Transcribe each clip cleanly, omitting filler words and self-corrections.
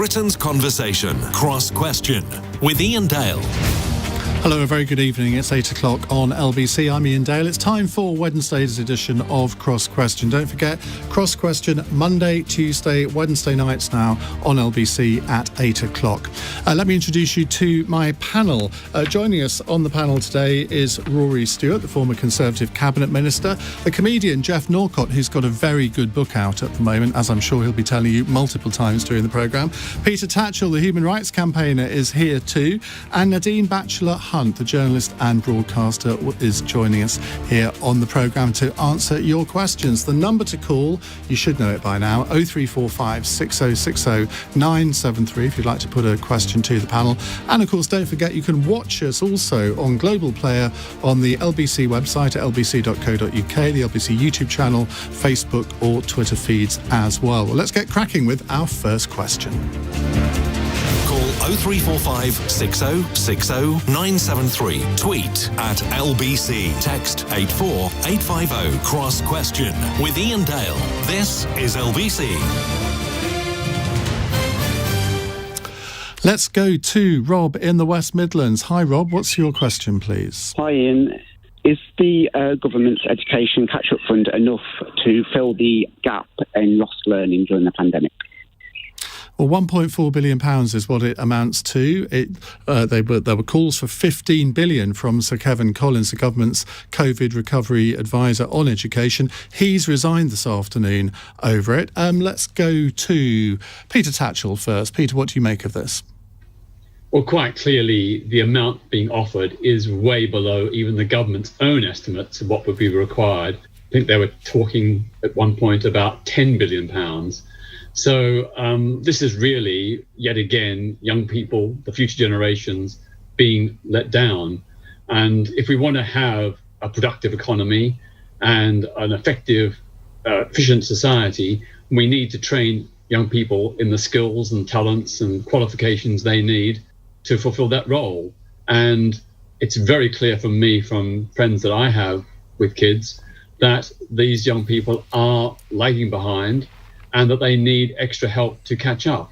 Britain's Conversation, Cross Question, with Iain Dale. Hello, a very good evening. It's 8 o'clock on LBC. I'm Iain Dale. It's time for Wednesday's edition of Cross Question. Don't forget, Cross Question Monday, Tuesday, Wednesday nights now on LBC at 8 o'clock. Let me introduce you to my panel. Joining us on the panel today is Rory Stewart, the former Conservative Cabinet Minister, the comedian Geoff Norcott, who's got a very good book out at the moment, as I'm sure he'll be telling you multiple times during the programme. Peter Tatchell, the human rights campaigner, is here too. And Nadine Batchelor-Hunt, the journalist and broadcaster, is joining us here on the programme to answer your questions. The number to call, you should know it by now, 0345 6060 973 if you'd like to put a question to the panel. And of course, don't forget, you can watch us also on Global Player on the LBC website at lbc.co.uk, the LBC YouTube channel, Facebook or Twitter feeds as well. Well, let's get cracking with our first question. Call 0345 6060 973. Tweet at LBC. Text 84850. Cross Question with Iain Dale. This is LBC. Let's go to Rob in the West Midlands. Hi, Rob. What's your question, please? Hi, Iain. Is the government's education catch-up fund enough to fill the gap in lost learning during the pandemic? Well, £1.4 billion is what it amounts to. There were calls for £15 billion from Sir Kevin Collins, the government's COVID recovery advisor on education. He's resigned this afternoon over it. Let's go to Peter Tatchell first. Peter, what do you make of this? Well, quite clearly, the amount being offered is way below even the government's own estimates of what would be required. I think they were talking at one point about £10 billion. So this is really, yet again, young people, the future generations, being let down. And if we want to have a productive economy and an effective, efficient society, we need to train young people in the skills and talents and qualifications they need to fulfill that role. And it's very clear for me, from friends that I have with kids, that these young people are lagging behind and that they need extra help to catch up.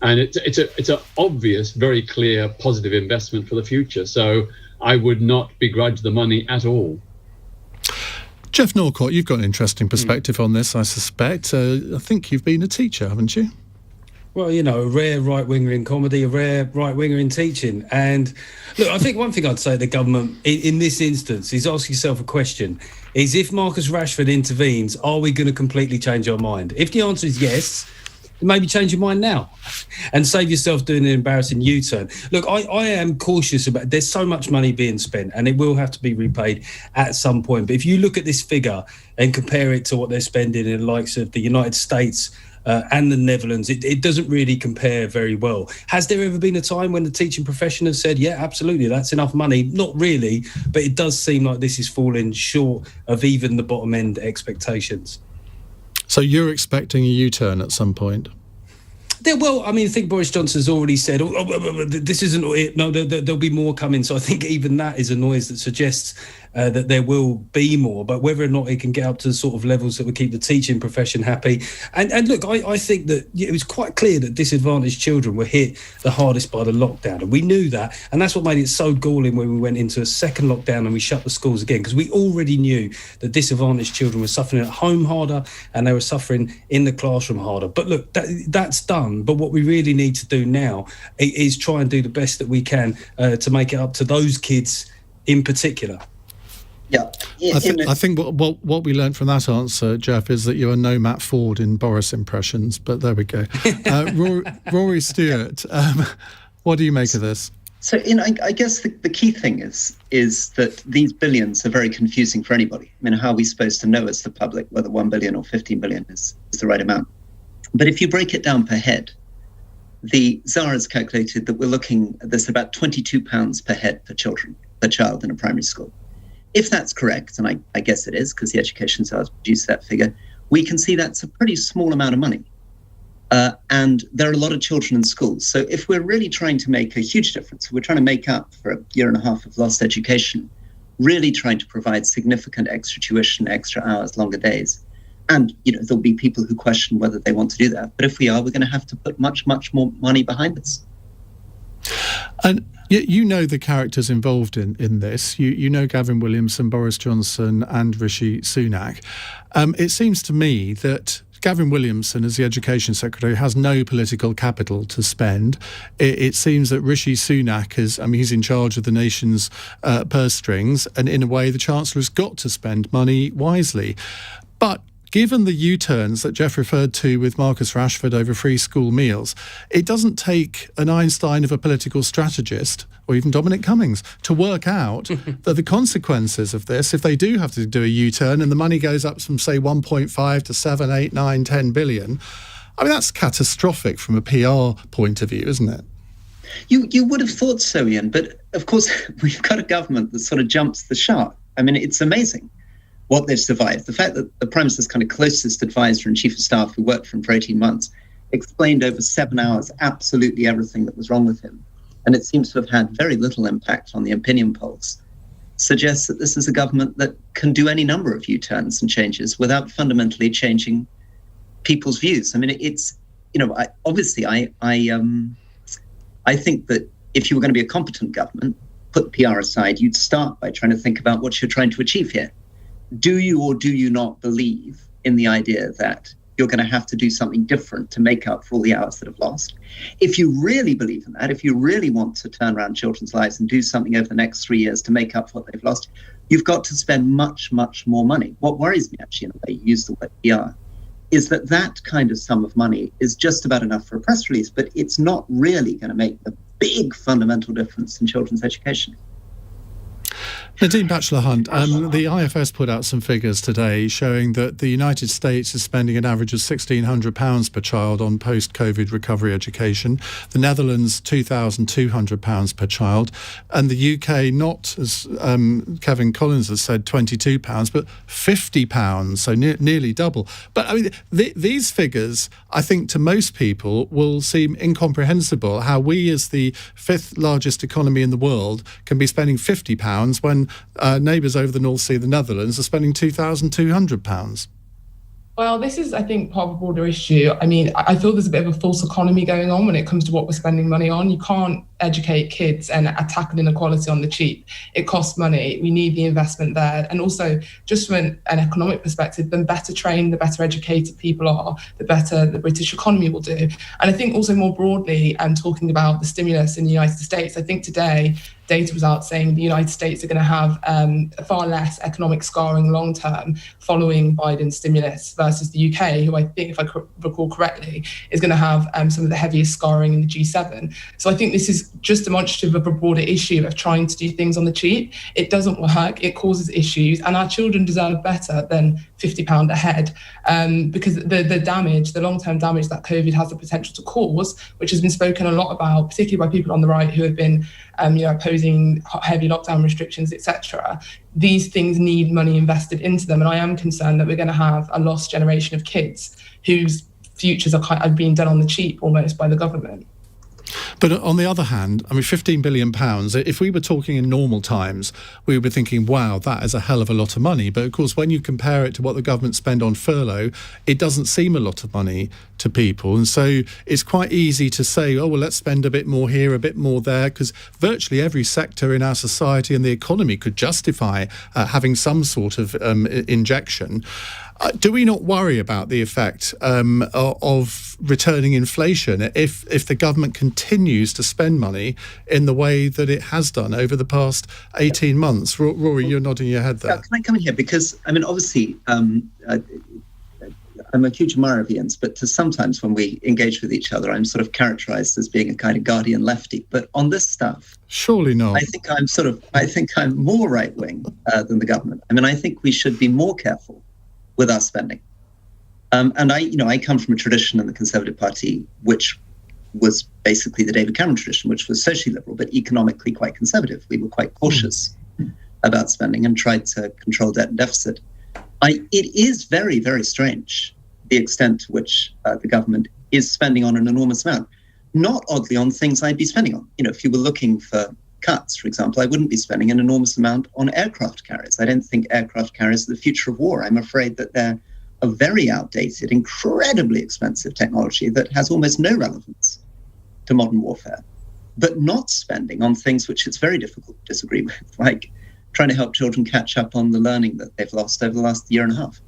And it's an obvious, very clear, positive investment for the future. So I would not begrudge the money at all. Geoff Norcott, you've got an interesting perspective on this, I suspect. I think you've been a teacher, haven't you? Well, you know, a rare right-winger in comedy, a rare right-winger in teaching. And look, I think one thing I'd say to the government in this instance is ask yourself a question, is if Marcus Rashford intervenes, are we going to completely change our mind? If the answer is yes, then maybe change your mind now and save yourself doing an embarrassing U-turn. Look, I am cautious about, there's so much money being spent and it will have to be repaid at some point. But if you look at this figure and compare it to what they're spending in the likes of the United States and the Netherlands, it doesn't really compare very well. Has there ever been a time when the teaching profession has said, yeah, absolutely, that's enough money? Not really, but it does seem like this is falling short of even the bottom end expectations. So you're expecting a U-turn at some point? Well, I mean, I think Boris Johnson's already said, this isn't it. No, there'll be more coming. So I think even that is a noise that suggests that there will be more. But whether or not it can get up to the sort of levels that would keep the teaching profession happy. And look, I think that it was quite clear that disadvantaged children were hit the hardest by the lockdown. And we knew that. And that's what made it so galling when we went into a second lockdown and we shut the schools again, because we already knew that disadvantaged children were suffering at home harder and they were suffering in the classroom harder. But look, that's done. But what we really need to do now is try and do the best that we can to make it up to those kids in particular. Yeah, I think what we learned from that answer, Geoff, is that you are no Matt Ford in Boris impressions. But there we go. Rory Stewart, what do you make of this? So, I guess the key thing is that these billions are very confusing for anybody. I mean, how are we supposed to know as the public whether 1 billion or 15 billion is the right amount? But if you break it down per head, the Zara has calculated that we're looking at this about £22 per head per child in a primary school. If that's correct, and I guess it is, because the Education Czars produced that figure, we can see that's a pretty small amount of money. And there are a lot of children in schools. So if we're really trying to make a huge difference, we're trying to make up for a year and a half of lost education, really trying to provide significant extra tuition, extra hours, longer days, And, there'll be people who question whether they want to do that. But if we are, we're going to have to put much, much more money behind this. And you know the characters involved in this. You know Gavin Williamson, Boris Johnson and Rishi Sunak. It seems to me that Gavin Williamson, as the Education Secretary, has no political capital to spend. It seems that Rishi Sunak he's in charge of the nation's purse strings, and in a way the Chancellor has got to spend money wisely. But given the U-turns that Geoff referred to with Marcus Rashford over free school meals, it doesn't take an Einstein of a political strategist, or even Dominic Cummings, to work out that the consequences of this, if they do have to do a U-turn and the money goes up from, say, 1.5 to 7, 8, 9, 10 billion, that's catastrophic from a PR point of view, isn't it? You would have thought so, Iain, but of course we've got a government that sort of jumps the shark. It's amazing what they've survived. The fact that the Prime Minister's kind of closest advisor and chief of staff, who worked for him for 18 months, explained over 7 hours absolutely everything that was wrong with him, and it seems to have had very little impact on the opinion polls, suggests that this is a government that can do any number of U-turns and changes without fundamentally changing people's views. It's, I think that if you were going to be a competent government, put PR aside, you'd start by trying to think about what you're trying to achieve here. Do you or do you not believe in the idea that you're going to have to do something different to make up for all the hours that have lost? If you really believe in that, if you really want to turn around children's lives and do something over the next 3 years to make up for what they've lost, you've got to spend much, much more money. What worries me, actually, in a way, you use the word PR, is that kind of sum of money is just about enough for a press release, but it's not really going to make the big fundamental difference in children's education. Nadine Batchelor-Hunt, the IFS put out some figures today showing that the United States is spending an average of £1,600 per child on post-COVID recovery education, the Netherlands £2,200 per child, and the UK not, as Kevin Collins has said, £22, but £50, so nearly double. But these figures, I think to most people, will seem incomprehensible, how we as the fifth largest economy in the world can be spending £50 when neighbours over the North Sea, the Netherlands, are spending £2,200. Well, this is, I think, part of a broader issue. I feel there's a bit of a false economy going on when it comes to what we're spending money on. You can't educate kids and tackle inequality on the cheap. It costs money. We need the investment there. And also, just from an economic perspective, the better trained, the better educated people are, the better the British economy will do. And I think also more broadly, talking about the stimulus in the United States, I think today data was out saying the United States are going to have far less economic scarring long term following Biden's stimulus versus the UK, who I think, if I recall correctly, is going to have some of the heaviest scarring in the G7. So I think this is just demonstrative of a broader issue of trying to do things on the cheap. It doesn't work, it causes issues, and our children deserve better than £50 a head, because the damage, the long-term damage that COVID has the potential to cause, which has been spoken a lot about, particularly by people on the right who have been opposing heavy lockdown restrictions, etc. These things need money invested into them, and I am concerned that we're going to have a lost generation of kids whose futures are being done on the cheap almost by the government. But on the other hand, £15 billion, if we were talking in normal times, we would be thinking, wow, that is a hell of a lot of money. But of course, when you compare it to what the government spend on furlough, it doesn't seem a lot of money to people. And so it's quite easy to say, oh, well, let's spend a bit more here, a bit more there, because virtually every sector in our society and the economy could justify having some sort of injection. Do we not worry about the effect of returning inflation if the government continues to spend money in the way that it has done over the past 18 months? Rory, you're nodding your head there. Can I come in here? Because, obviously, I'm a huge admirer of Iain's, but sometimes when we engage with each other, I'm sort of characterised as being a kind of guardian lefty. But on this stuff, surely not. I think I'm more right-wing than the government. I think we should be more careful with our spending. And I come from a tradition in the Conservative Party, which was basically the David Cameron tradition, which was socially liberal, but economically quite conservative. We were quite cautious about spending and tried to control debt and deficit. It is very, very strange, the extent to which the government is spending on an enormous amount. Not oddly on things I'd be spending on. If you were looking for cuts, for example, I wouldn't be spending an enormous amount on aircraft carriers. I don't think aircraft carriers are the future of war. I'm afraid that they're of very outdated, incredibly expensive technology that has almost no relevance to modern warfare, but not spending on things which it's very difficult to disagree with, like trying to help children catch up on the learning that they've lost over the last year and a half.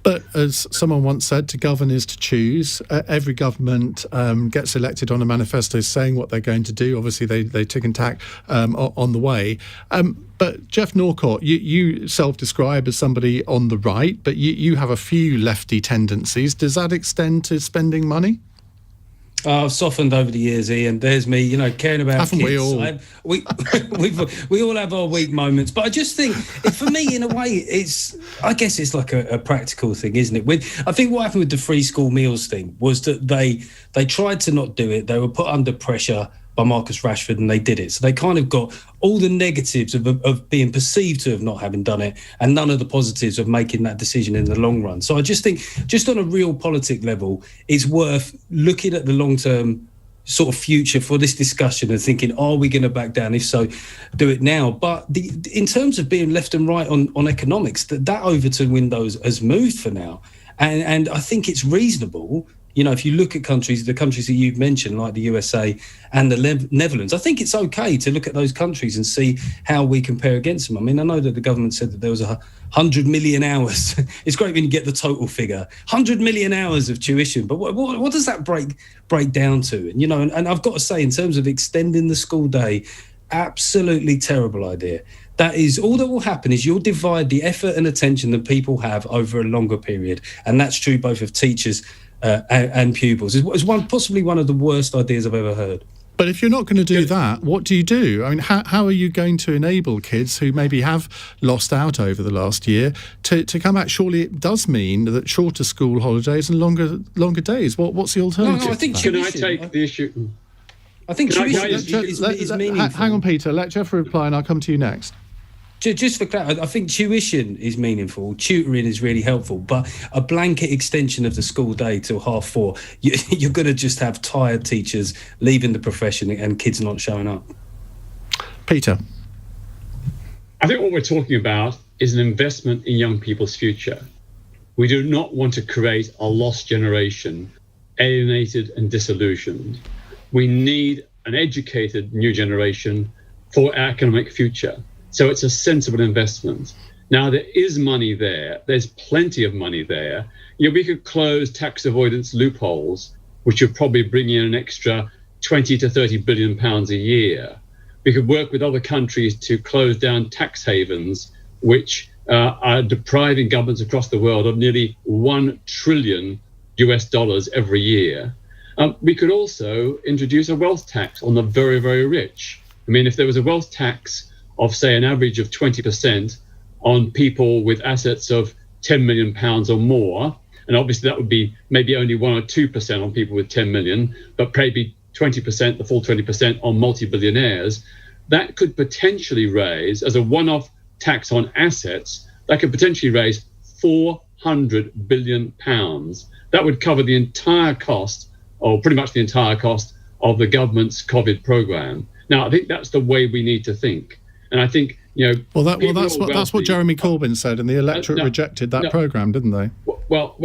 But as someone once said, to govern is to choose. Every government gets elected on a manifesto saying what they're going to do. Obviously, they tick and tack on the way. But Geoff Norcott, you self-describe as somebody on the right, but you have a few lefty tendencies. Does that extend to spending money? I've softened over the years, Iain. There's me, caring about Haven't kids. we all? We all have our weak moments, but I just think, for me, in a way, I guess it's like a practical thing, isn't it? I think what happened with the free school meals thing was that they tried to not do it. They were put under pressure by Marcus Rashford, and they did it. So they kind of got all the negatives of being perceived to have not having done it, and none of the positives of making that decision in the long run. So I just think, just on a real politic level, it's worth looking at the long-term sort of future for this discussion and thinking, are we going to back down? If so, do it now. But in terms of being left and right on economics, that Overton window has moved for now. And I think it's reasonable. If you look at the countries that you've mentioned, like the USA and the Netherlands, I think it's okay to look at those countries and see how we compare against them. I mean, I know that the government said that there was 100 million hours. It's great when you get the total figure, 100 million hours of tuition. But what does that break down to? And I've got to say, in terms of extending the school day, absolutely terrible idea. That is, all that will happen is you'll divide the effort and attention that people have over a longer period. And that's true both of teachers and pupils. It's possibly one of the worst ideas I've ever heard. But if you're not going to do that, what do you do? I mean, how are you going to enable kids who maybe have lost out over the last year to come back? Surely it does mean that shorter school holidays and longer days. What's the alternative? No, I think Can I take the issue? I think tuition is meaningful. Hang on, Peter. Let Geoff reply and I'll come to you next. Just for clarity, I think tuition is meaningful, tutoring is really helpful, but a blanket extension of the school day till 4:30, you're going to just have tired teachers leaving the profession and kids not showing up. Peter. I think what we're talking about is an investment in young people's future. We do not want to create a lost generation, alienated and disillusioned. We need an educated new generation for our economic future. So it's a sensible investment. Now, there is money there. There's plenty of money there. We could close tax avoidance loopholes, which would probably bring in an extra 20 to 30 billion pounds a year. We could work with other countries to close down tax havens, which are depriving governments across the world of nearly $1 trillion every year. We could also introduce a wealth tax on the very, very rich. I mean, if there was a wealth tax of, say, an average of 20% on people with assets of £10 million or more, and obviously that would be maybe only 1 or 2% on people with 10 million, but maybe 20%, the full 20% on multi-billionaires, that could potentially raise, as a one-off tax on assets, that could potentially raise £400 billion. That would cover the entire cost, or pretty much the entire cost, of the government's COVID programme. Now, I think that's the way we need to think. And I think, that's what Jeremy Corbyn said, and the electorate rejected that programme, didn't they? Well,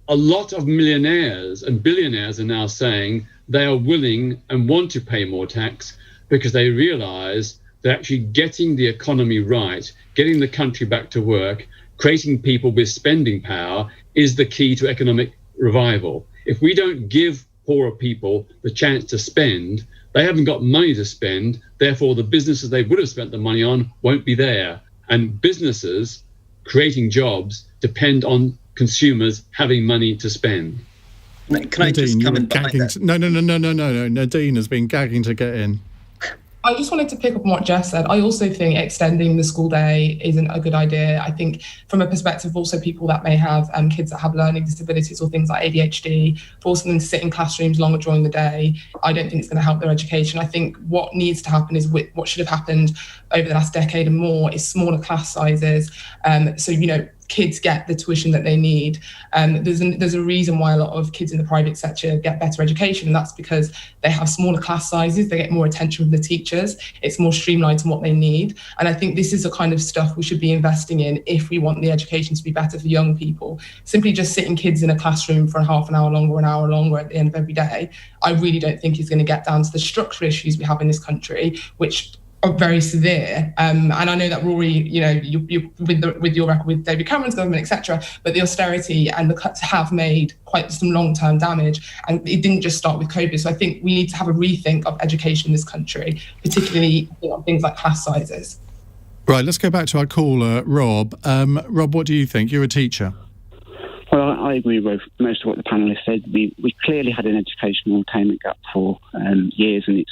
a lot of millionaires and billionaires are now saying they are willing and want to pay more tax because they realise that actually getting the economy right, getting the country back to work, creating people with spending power is the key to economic revival. If we don't give poorer people the chance to spend, they haven't got money to spend, therefore the businesses they would have spent the money on won't be there. And businesses creating jobs depend on consumers having money to spend. Can I just come in behind that? No. Nadine has been gagging to get in. I just wanted to pick up on what Geoff said. I also think extending the school day isn't a good idea. I think from a perspective of also people that may have kids that have learning disabilities or things like ADHD, forcing them to sit in classrooms longer during the day, I don't think it's going to help their education. I think what needs to happen is what should have happened over the last decade and more is smaller class sizes. So, kids get the tuition that they need. There's a reason why a lot of kids in the private sector get better education, and that's because they have smaller class sizes, they get more attention from the teachers, it's more streamlined to what they need. And I think this is the kind of stuff we should be investing in if we want the education to be better for young people. Simply just sitting kids in a classroom for half an hour longer, an hour longer at the end of every day, I really don't think is going to get down to the structural issues we have in this country, which are very severe. And I know that Rory, you with your record with David Cameron's government, etc., but the austerity and the cuts have made quite some long-term damage, and it didn't just start with COVID. So I think we need to have a rethink of education in this country, particularly things like class sizes. Right, let's go back to our caller, Rob. Rob, what do you think? You're a teacher. Well, I agree with most of what the panellists said. We clearly had an educational attainment gap for years, and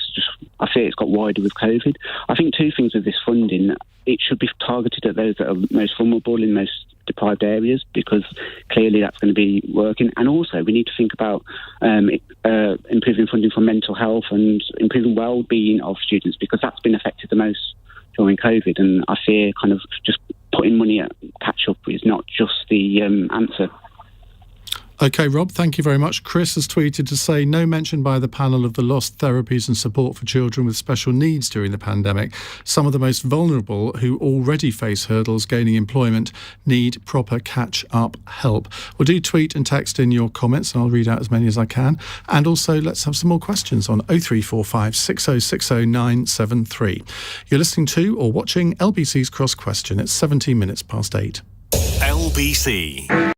I fear it's got wider with COVID. I think two things with this funding: it should be targeted at those that are most vulnerable in most deprived areas, because clearly that's going to be working. And also, we need to think about improving funding for mental health and improving well-being of students, because that's been affected the most during COVID. And I fear kind of just putting money at catch-up is not just the answer. OK, Rob, thank you very much. Chris has tweeted to say, no mention by the panel of the lost therapies and support for children with special needs during the pandemic. Some of the most vulnerable who already face hurdles gaining employment need proper catch-up help. Well, do tweet and text in your comments, and I'll read out as many as I can. And also, let's have some more questions on 0345 6060 973. You're listening to or watching LBC's Cross Question. It's 17 minutes past 8. LBC.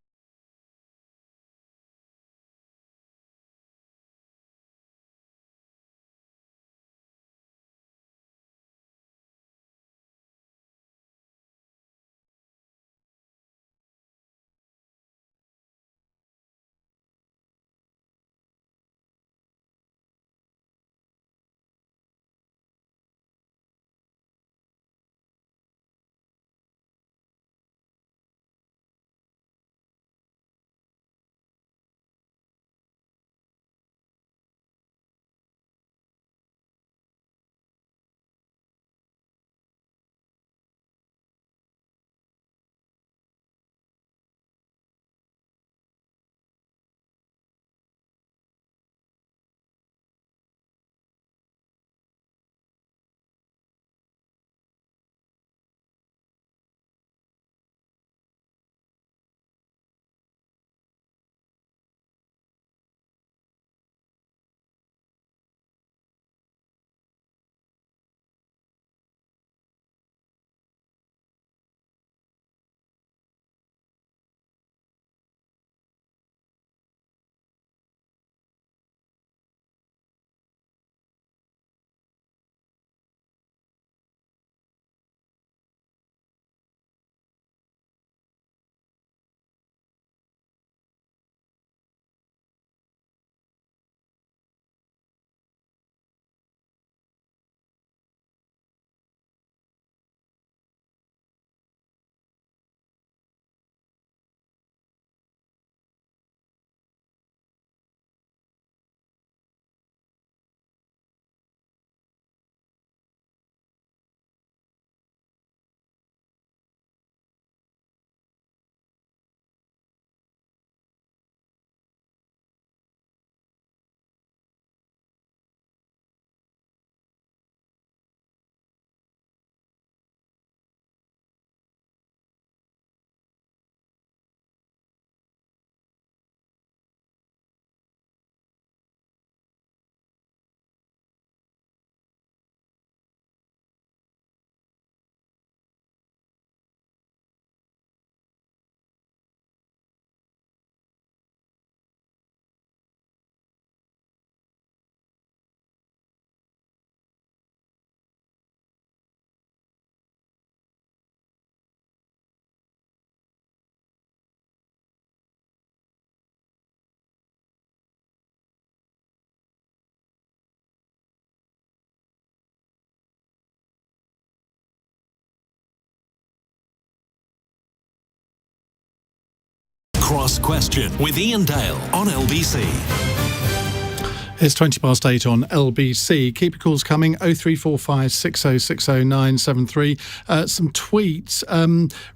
Cross Question with Iain Dale on LBC. It's 8:20 on LBC. Keep your calls coming, 0345 6060 973. Some tweets.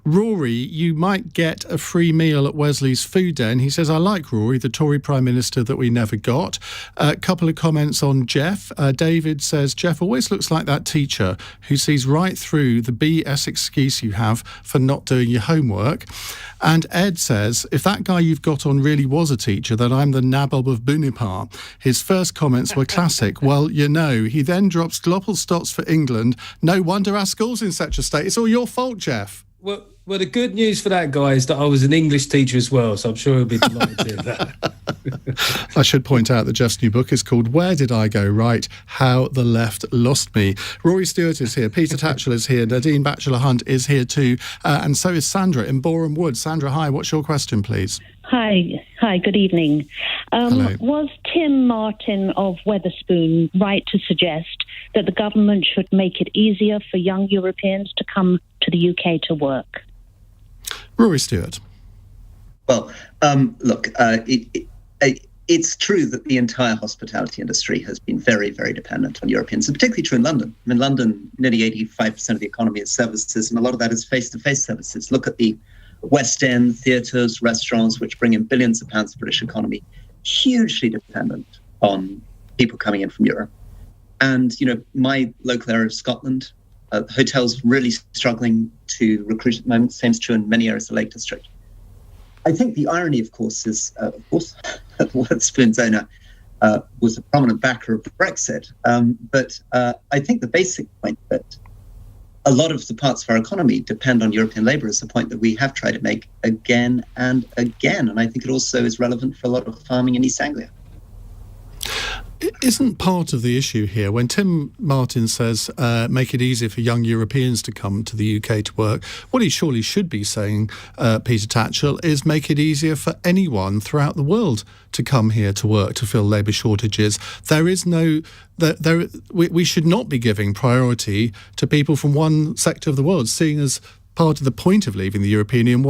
Rory, you might get a free meal at Wesley's Food Den. He says, I like Rory, the Tory Prime Minister that we never got. A couple of comments on Geoff. David says, Geoff always looks like that teacher who sees right through the BS excuse you have for not doing your homework. And Ed says, if that guy you've got on really was a teacher, then I'm the nabob of Bunipar. His first comments were classic. Well, you know, he then drops global stops for England. No wonder our school's in such a state. It's all your fault, Geoff. Well, the good news for that guy is that I was an English teacher as well, so I'm sure he'll be delighted to hear that. I should point out that Geoff's new book is called Where Did I Go Right? How the Left Lost Me. Rory Stewart is here, Peter Tatchell is here, Nadine Batchelor-Hunt is here too, and so is Sandra in Boreham Wood. Sandra, hi, what's your question, please? Hi, good evening. Was Tim Martin of Wetherspoon right to suggest that the government should make it easier for young Europeans to come to the UK to work? Rory Stewart. Well, look, it's true that the entire hospitality industry has been very, very dependent on Europeans, and particularly true in London. I mean, London, nearly 85% of the economy is services, and a lot of that is face-to-face services. Look at the West End, theatres, restaurants, which bring in billions of pounds to the British economy, hugely dependent on people coming in from Europe. And, you know, my local area of Scotland, hotels really struggling to recruit at the moment. Same is true in many areas of the Lake District. I think the irony, of course, is, Wetherspoon's owner was a prominent backer of Brexit. But I think the basic point that a lot of the parts of our economy depend on European labour is a point that we have tried to make again and again. And I think it also is relevant for a lot of farming in East Anglia. Isn't part of the issue here, when Tim Martin says make it easier for young Europeans to come to the UK to work, what he surely should be saying, Peter Tatchell, is make it easier for anyone throughout the world to come here to work to fill labour shortages. There is no... we should not be giving priority to people from one sector of the world, seeing as part of the point of leaving the European Union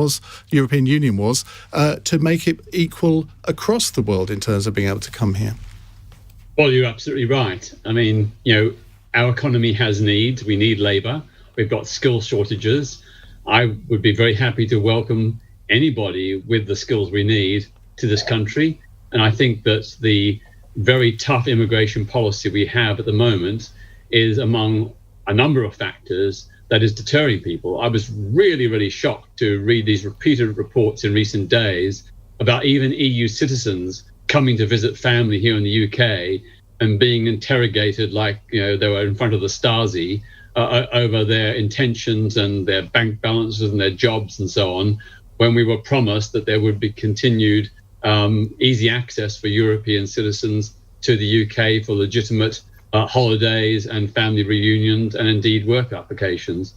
was to make it equal across the world in terms of being able to come here. Well, you're absolutely right. I mean, you know, our economy has needs. We need labour. We've got skill shortages. I would be very happy to welcome anybody with the skills we need to this country. And I think that the very tough immigration policy we have at the moment is among a number of factors that is deterring people. I was really, really shocked to read these repeated reports in recent days about even EU citizens coming to visit family here in the UK and being interrogated like, you know, they were in front of the Stasi over their intentions and their bank balances and their jobs and so on, when we were promised that there would be continued easy access for European citizens to the UK for legitimate holidays and family reunions and indeed work applications.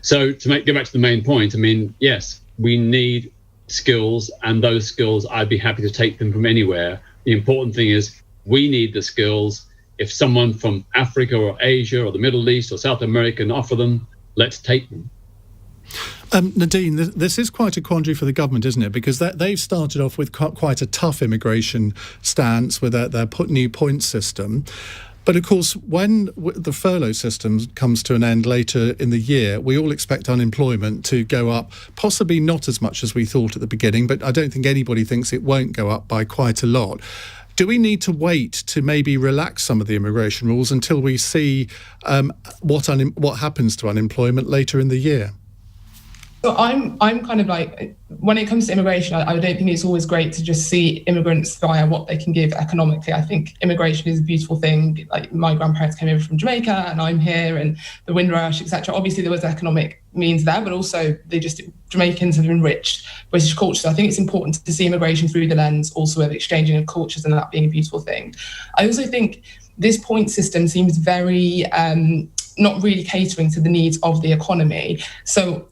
So to go back to the main point, I mean, yes, we need skills, and those skills, I'd be happy to take them from anywhere. The important thing is we need the skills. If someone from Africa or Asia or the Middle East or South America can offer them, let's take them. Nadine, this is quite a quandary for the government, isn't it? Because they've started off with quite a tough immigration stance with their new points system. But of course, when the furlough system comes to an end later in the year, we all expect unemployment to go up, possibly not as much as we thought at the beginning, but I don't think anybody thinks it won't go up by quite a lot. Do we need to wait to maybe relax some of the immigration rules until we see what happens to unemployment later in the year? So I'm kind of like, when it comes to immigration, I don't think it's always great to just see immigrants via what they can give economically. I think immigration is a beautiful thing. Like, my grandparents came over from Jamaica and I'm here, and the Windrush, etc. Obviously there was economic means there, but also Jamaicans have enriched British culture. So I think it's important to see immigration through the lens also of exchanging of cultures and that being a beautiful thing. I also think this point system seems very not really catering to the needs of the economy. So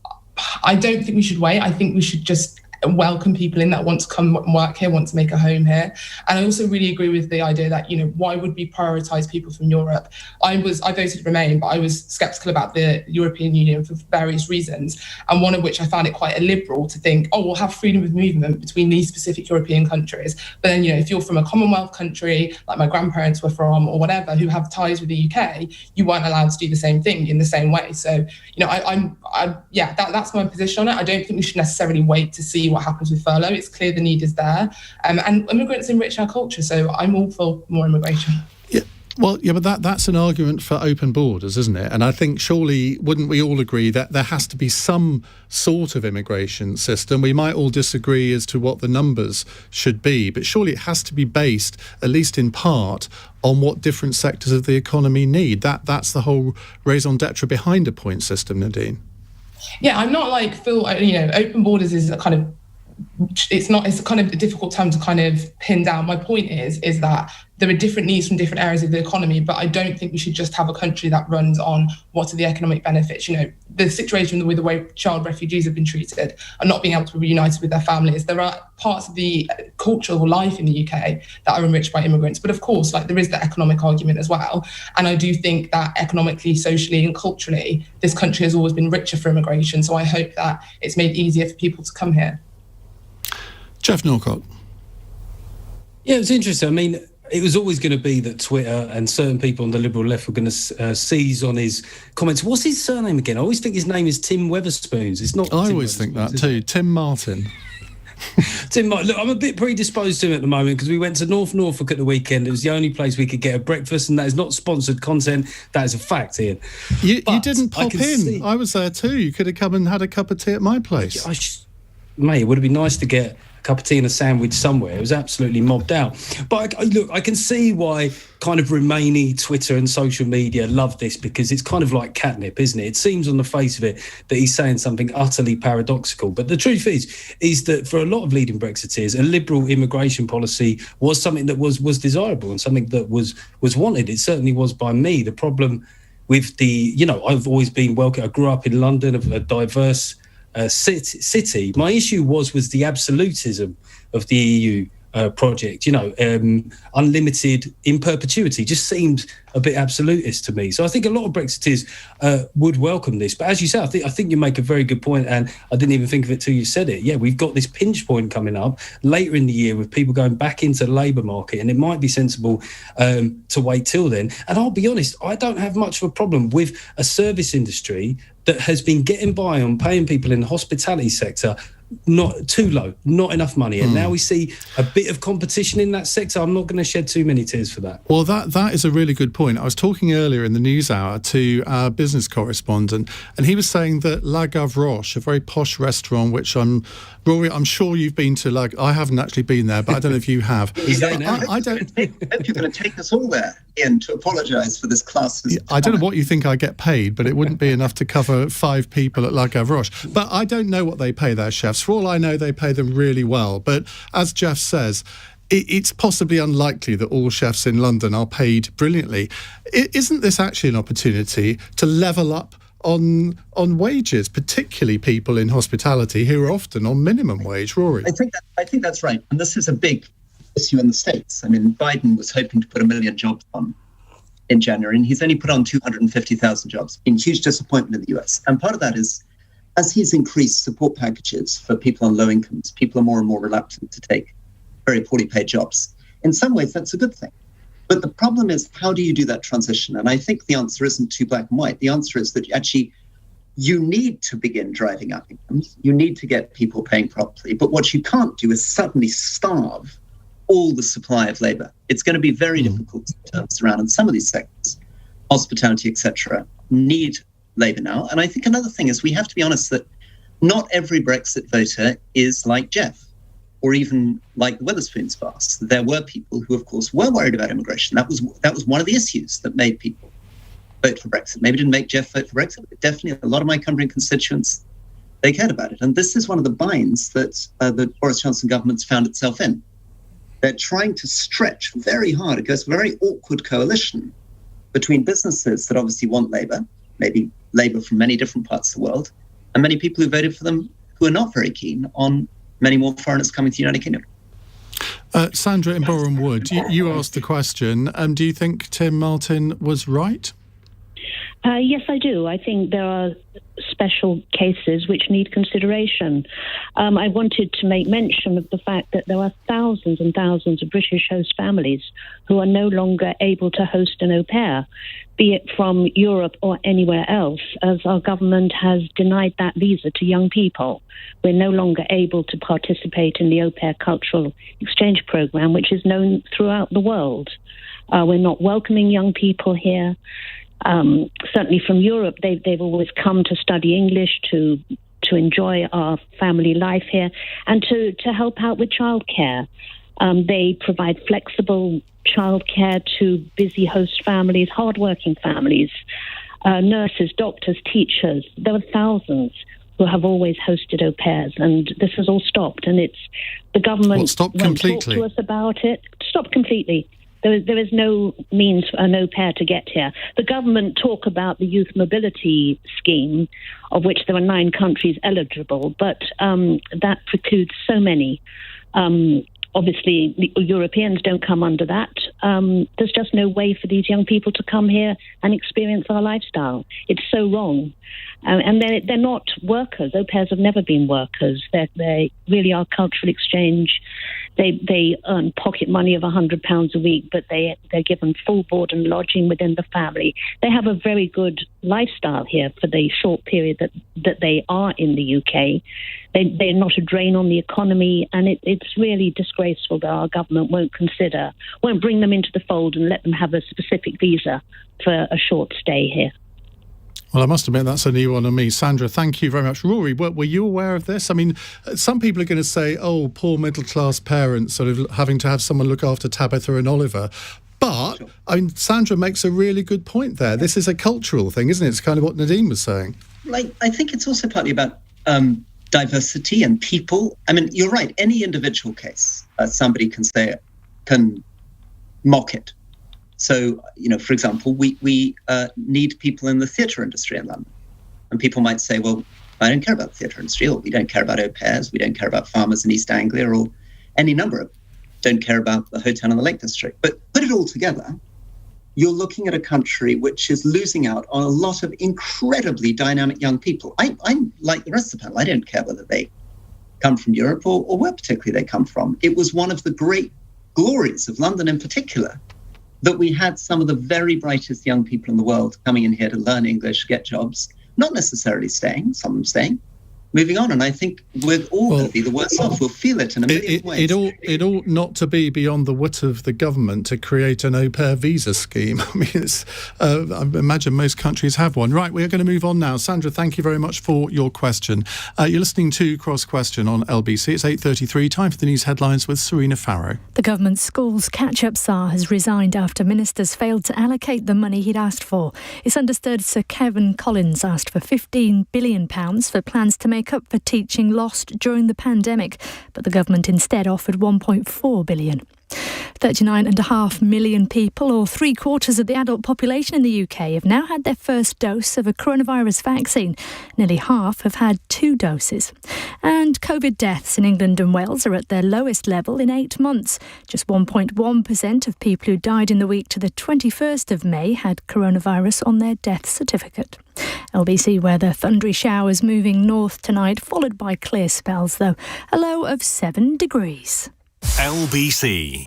I don't think we should wait. I think we should just welcome people in that want to come and work here, want to make a home here. And I also really agree with the idea that, why would we prioritise people from Europe? I voted Remain, but I was sceptical about the European Union for various reasons, and one of which I found it quite illiberal to think, we'll have freedom of movement between these specific European countries. But then, if you're from a Commonwealth country, like my grandparents were from, or whatever, who have ties with the UK, you weren't allowed to do the same thing in the same way. So, that's my position on it. I don't think we should necessarily wait to see what happens with furlough. It's clear the need is there, and immigrants enrich our culture. So I'm all for more immigration. Well, yeah, but that's an argument for open borders, isn't it? And I think surely wouldn't we all agree that there has to be some sort of immigration system? We might all disagree as to what the numbers should be, but surely it has to be based, at least in part, on what different sectors of the economy need. That's the whole raison d'etre behind a point system, Nadine. Yeah, I'm not like Phil. Open borders is a kind of. It's a kind of a difficult term to kind of pin down. My point is that there are different needs from different areas of the economy, but I don't think we should just have a country that runs on what are the economic benefits. The situation with the way child refugees have been treated and not being able to be reunited with their families. There are parts of the cultural life in the UK that are enriched by immigrants, but of course, there is the economic argument as well. And I do think that economically, socially, and culturally, this country has always been richer for immigration. So I hope that it's made easier for people to come here. Geoff Norcott. Yeah, it was interesting. I mean, it was always going to be that Twitter and certain people on the Liberal left were going to seize on his comments. What's his surname again? I always think his name is Tim Weatherspoons. It's not. I always think that too. Tim Martin. Tim Martin. Look, I'm a bit predisposed to him at the moment because we went to North Norfolk at the weekend. It was the only place we could get a breakfast, and that is not sponsored content. That is a fact, Iain. You didn't pop in. I was there too. You could have come and had a cup of tea at my place. Mate, it would have been nice to get cup of tea and a sandwich somewhere. It was absolutely mobbed out. But I can see why kind of Remainy Twitter and social media love this, because it's kind of like catnip, isn't it? It seems on the face of it that he's saying something utterly paradoxical. But the truth is that for a lot of leading Brexiteers, a liberal immigration policy was something that was desirable and something that was wanted. It certainly was by me. The problem with I've always been welcome. I grew up in London, a diverse city. My issue was the absolutism of the EU project. Unlimited in perpetuity just seemed a bit absolutist to me. So I think a lot of Brexiteers would welcome this. But as you say, I think you make a very good point, and I didn't even think of it till you said it. Yeah, we've got this pinch point coming up later in the year with people going back into the labour market, and it might be sensible to wait till then. And I'll be honest, I don't have much of a problem with a service industry that has been getting by on paying people in the hospitality sector not too low, not enough money. And now we see a bit of competition in that sector. I'm not going to shed too many tears for that. Well, that is a really good point. I was talking earlier in the news hour to our business correspondent, and he was saying that La Gavroche, a very posh restaurant, which Rory, I'm sure you've been to. I haven't actually been there, but I don't know if you have. He's there now. I hope you're going to take us all there, Iain, to apologise for this class. I don't know what you think I get paid, but it wouldn't be enough to cover 5 people at La Gavroche. But I don't know what they pay their chefs. For all I know, they pay them really well. But as Geoff says, it's possibly unlikely that all chefs in London are paid brilliantly. Isn't this actually an opportunity to level up on wages, particularly people in hospitality who are often on minimum wage? Rory? I think that's right. And this is a big issue in the States. I mean, Biden was hoping to put 1 million jobs on in January, and he's only put on 250,000 jobs. Been huge disappointment in the US. And part of that is, as he's increased support packages for people on low incomes, people are more and more reluctant to take very poorly paid jobs. In some ways, that's a good thing. But the problem is, how do you do that transition? And I think the answer isn't too black and white. The answer is that actually you need to begin driving up incomes. You need to get people paying properly. But what you can't do is suddenly starve all the supply of labour. It's going to be very difficult to turn this around. And some of these sectors, hospitality, etc., need labour now. And I think another thing is we have to be honest that not every Brexit voter is like Geoff or even like the Wetherspoons boss. There were people who, of course, were worried about immigration. That was one of the issues that made people vote for Brexit. Maybe didn't make Geoff vote for Brexit, but definitely a lot of my Cumbrian constituents, they cared about it. And this is one of the binds that the Boris Johnson government's found itself in. They're trying to stretch very hard. It goes to a very awkward coalition between businesses that obviously want labour, maybe labour from many different parts of the world, and many people who voted for them who are not very keen on many more foreigners coming to the United Kingdom. Sandra in Boreham Wood, you asked the question. Do you think Tim Martin was right? Yes, I do. I think there are special cases which need consideration. I wanted to make mention of the fact that there are thousands and thousands of British host families who are no longer able to host an au pair, be it from Europe or anywhere else, as our government has denied that visa to young people. We're no longer able to participate in the au pair cultural exchange program, which is known throughout the world. We're not welcoming young people here. Certainly from Europe, they've always come to study English, to enjoy our family life here, and to help out with childcare. They provide flexible childcare to busy host families, hardworking families, nurses, doctors, teachers. There are thousands who have always hosted au pairs, and this has all stopped. And it's the government won't talk to us about it. Stopped completely. There is no means for an au pair to get here. The government talk about the youth mobility scheme, of which there are 9 countries eligible, but that precludes so many. Obviously, the Europeans don't come under that. There's just no way for these young people to come here and experience our lifestyle. It's so wrong. And they're not workers. Au pairs have never been workers. They really are cultural exchange. They earn pocket money of £100 a week, but they're given full board and lodging within the family. They have a very good lifestyle here for the short period that they are in the UK. They're not a drain on the economy, and it's really disgraceful that our government won't bring them into the fold and let them have a specific visa for a short stay here. Well, I must admit, that's a new one on me. Sandra, thank you very much. Rory, were you aware of this? I mean, some people are going to say, oh, poor middle-class parents sort of having to have someone look after Tabitha and Oliver. But, I mean, Sandra makes a really good point there. This is a cultural thing, isn't it? It's kind of what Nadine was saying. I think it's also partly about diversity and people. I mean, you're right. Any individual case, somebody can mock it. So, for example, we need people in the theatre industry in London. And people might say, well, I don't care about the theatre industry, or we don't care about au pairs, we don't care about farmers in East Anglia, or any number of don't care about the hotel in the Lake District. But put it all together, you're looking at a country which is losing out on a lot of incredibly dynamic young people. I'm like the rest of the panel. I don't care whether they come from Europe or where particularly they come from. It was one of the great glories of London in particular that we had some of the very brightest young people in the world coming in here to learn English, get jobs, not necessarily staying, some of them staying, moving on. And I think we're all going to be the worse off. We'll feel it in a million ways. It ought not to be beyond the wit of the government to create an au pair visa scheme. I mean, I imagine most countries have one. Right, we're going to move on now. Sandra, thank you very much for your question. You're listening to Cross Question on LBC. It's 8:33, time for the news headlines with Serena Farrow. The government schools catch-up czar has resigned after ministers failed to allocate the money he'd asked for. It's understood Sir Kevin Collins asked for £15 billion for plans to make up for teaching lost during the pandemic, but the government instead offered £1.4 billion. 39.5 million people, or 3/4 of the adult population in the UK, have now had their first dose of a coronavirus vaccine. Nearly half have had 2 doses. And COVID deaths in England and Wales are at their lowest level in 8 months. Just 1.1% of people who died in the week to the 21st of May had coronavirus on their death certificate. LBC weather, thundery showers moving north tonight, followed by clear spells, though. A low of 7 degrees. LBC.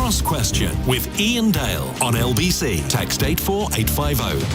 Cross Question with Iain Dale on LBC. Text 84850.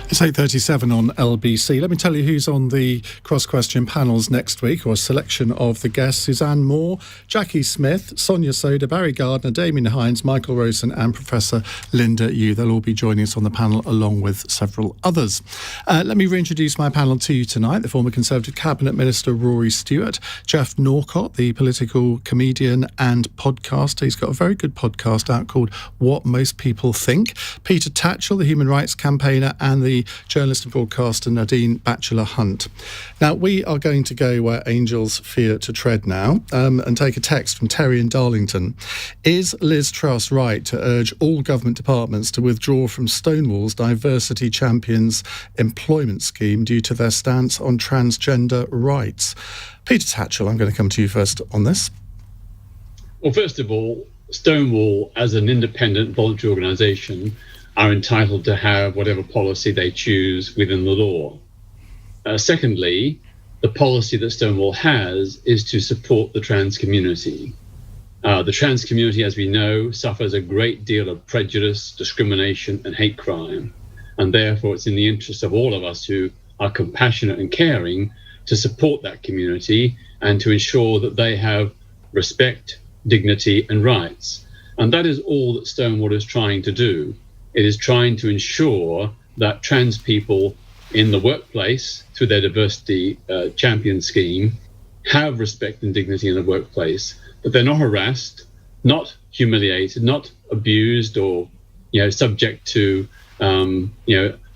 It's 8:37 on LBC. Let me tell you who's on the Cross Question panels next week, or a selection of the guests. Suzanne Moore, Jackie Smith, Sonia Soda, Barry Gardner, Damien Hines, Michael Rosen and Professor Linda Yu. They'll all be joining us on the panel along with several others. Let me reintroduce my panel to you tonight. The former Conservative Cabinet Minister Rory Stewart, Geoff Norcott, the political comedian and podcaster. He's got a very good podcast out called What Most People Think. Peter Tatchell, the human rights campaigner, and the journalist and broadcaster Nadine Batchelor-Hunt. Now, we are going to go where angels fear to tread now, and take a text from Terry in Darlington. Is Liz Truss right to urge all government departments to withdraw from Stonewall's Diversity Champions employment scheme due to their stance on transgender rights? Peter Tatchell, I'm going to come to you first on this. Well, first of all, Stonewall, as an independent voluntary organisation, are entitled to have whatever policy they choose within the law. Secondly, the policy that Stonewall has is to support the trans community. The trans community, as we know, suffers a great deal of prejudice, discrimination and hate crime. And therefore, it's in the interest of all of us who are compassionate and caring to support that community and to ensure that they have respect, dignity and rights. And that is all that Stonewall is trying to do. It is trying to ensure that trans people in the workplace, through their diversity champion scheme, have respect and dignity in the workplace, that they're not harassed, not humiliated, not abused or subject to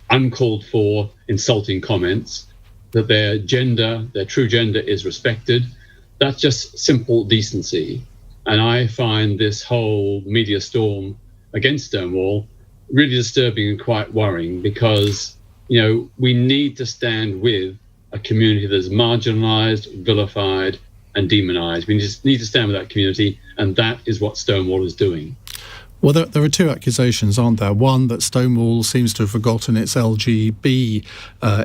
uncalled for insulting comments, that their gender, their true gender is respected. That's just simple decency. And I find this whole media storm against Stonewall really disturbing and quite worrying, because we need to stand with a community that is marginalized, vilified and demonized. We just need to stand with that community, and that is what Stonewall is doing. Well, there are two accusations, aren't there? One, that Stonewall seems to have forgotten its LGB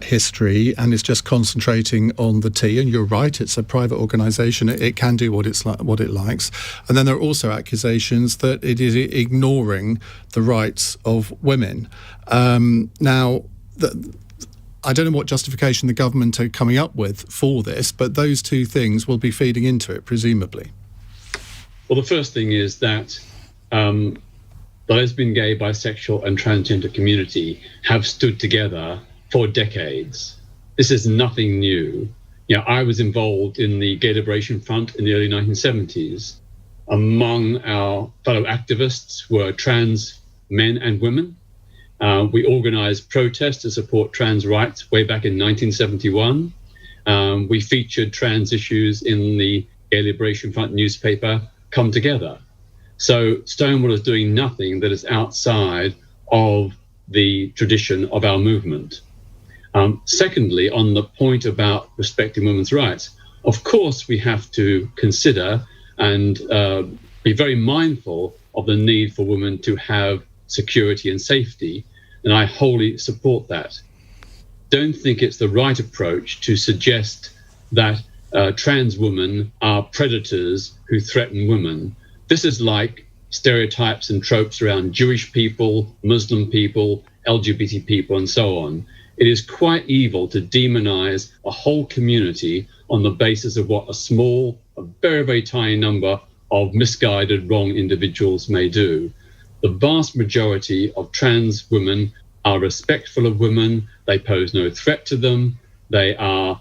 history and is just concentrating on the T. And you're right, it's a private organisation. It can do what it likes. And then there are also accusations that it is ignoring the rights of women. Now, I don't know what justification the government are coming up with for this, but those two things will be feeding into it, presumably. Well, the first thing is that the lesbian, gay, bisexual and transgender community have stood together for decades. This is nothing new. I was involved in the Gay Liberation Front in the early 1970s. Among our fellow activists were trans men and women. We organised protests to support trans rights way back in 1971. We featured trans issues in the Gay Liberation Front newspaper, Come Together. So Stonewall is doing nothing that is outside of the tradition of our movement. Secondly, on the point about respecting women's rights, of course we have to consider and be very mindful of the need for women to have security and safety, and I wholly support that. Don't think it's the right approach to suggest that trans women are predators who threaten women. This is like stereotypes and tropes around Jewish people, Muslim people, LGBT people, and so on. It is quite evil to demonize a whole community on the basis of what a very, very tiny number of misguided, wrong individuals may do. The vast majority of trans women are respectful of women. They pose no threat to them. They are